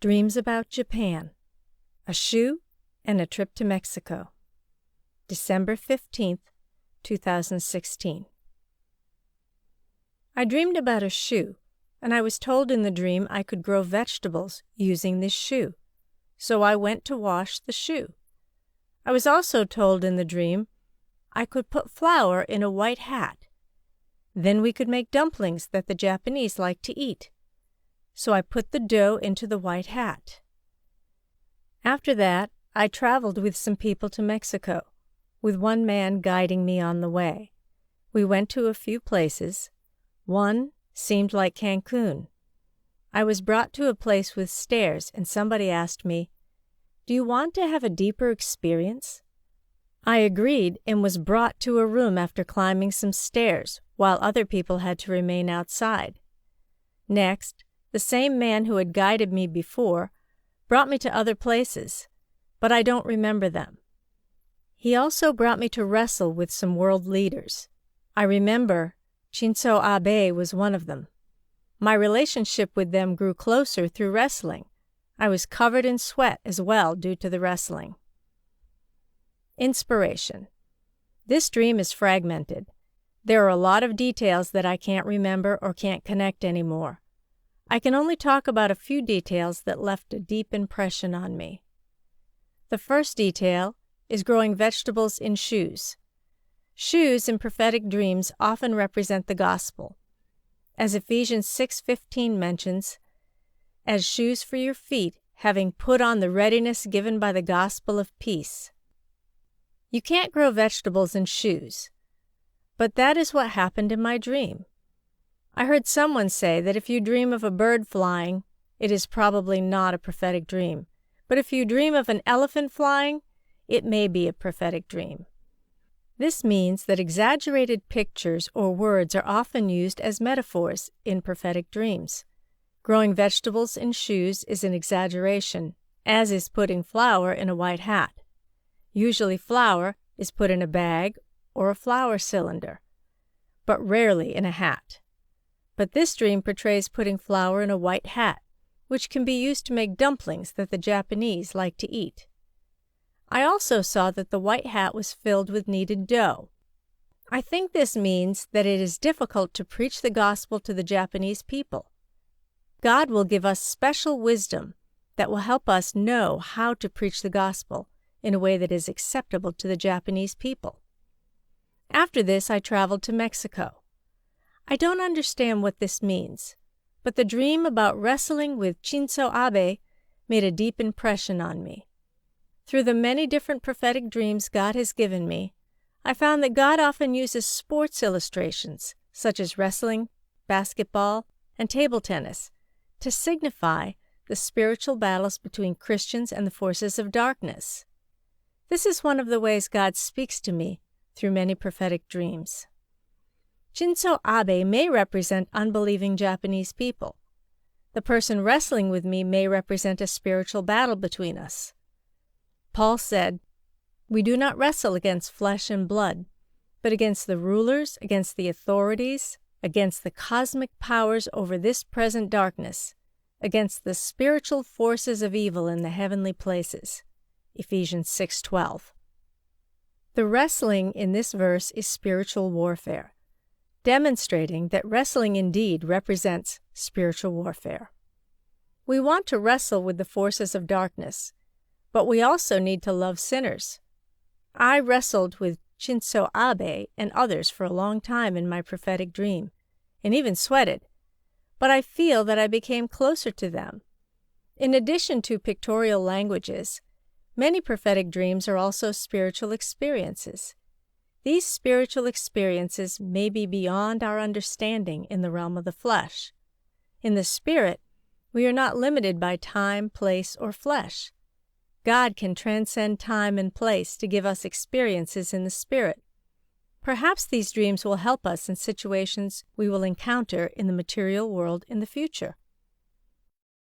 Dreams about Japan, a shoe, and a trip to Mexico. December 15th, 2016. I dreamed about a shoe, and I was told in the dream I could grow vegetables using this shoe, so I went to wash the shoe. I was also told in the dream I could put flour in a white hat. Then we could make dumplings that the Japanese like to eat. So I put the dough into the white hat. After that, I traveled with some people to Mexico, with one man guiding me on the way. We went to a few places. One seemed like Canjun. I was brought to a place with stairs, and somebody asked me, "Do you want to have a deeper experience?" I agreed and was brought to a room after climbing some stairs, while other people had to remain outside. Next, the same man who had guided me before brought me to other places, but I don't remember them. He also brought me to wrestle with some world leaders. I remember Shinzō Abe was one of them. My relationship with them grew closer through wrestling. I was covered in sweat as well due to the wrestling. Inspiration. This dream is fragmented. There are a lot of details that I can't remember or can't connect anymore. I can only talk about a few details that left a deep impression on me. The first detail is growing vegetables in shoes. Shoes in prophetic dreams often represent the gospel. As Ephesians 6:15 mentions, as shoes for your feet, having put on the readiness given by the gospel of peace. You can't grow vegetables in shoes, but that is what happened in my dream. I heard someone say that if you dream of a bird flying, it is probably not a prophetic dream, but if you dream of an elephant flying, it may be a prophetic dream. This means that exaggerated pictures or words are often used as metaphors in prophetic dreams. Growing vegetables in shoes is an exaggeration, as is putting flour in a white hat. Usually flour is put in a bag or a flour cylinder, but rarely in a hat. But this dream portrays putting flour in a white hat, which can be used to make dumplings that the Japanese like to eat. I also saw that the white hat was filled with kneaded dough. I think this means that it is difficult to preach the gospel to the Japanese people. God will give us special wisdom that will help us know how to preach the gospel in a way that is acceptable to the Japanese people. After this, I traveled to Mexico. I don't understand what this means, but the dream about wrestling with Shinzō Abe made a deep impression on me. Through the many different prophetic dreams God has given me, I found that God often uses sports illustrations, such as wrestling, basketball, and table tennis, to signify the spiritual battles between Christians and the forces of darkness. This is one of the ways God speaks to me through many prophetic dreams. Shinzō Abe may represent unbelieving Japanese people. The person wrestling with me may represent a spiritual battle between us. Paul said, "We do not wrestle against flesh and blood, but against the rulers, against the authorities, against the cosmic powers over this present darkness, against the spiritual forces of evil in the heavenly places." Ephesians 6:12. The wrestling in this verse is spiritual warfare, demonstrating that wrestling indeed represents spiritual warfare. We want to wrestle with the forces of darkness, but we also need to love sinners. I wrestled with Shinzō Abe and others for a long time in my prophetic dream, and even sweated, but I feel that I became closer to them. In addition to pictorial languages, many prophetic dreams are also spiritual experiences. These spiritual experiences may be beyond our understanding in the realm of the flesh. In the spirit, we are not limited by time, place, or flesh. God can transcend time and place to give us experiences in the spirit. Perhaps these dreams will help us in situations we will encounter in the material world in the future.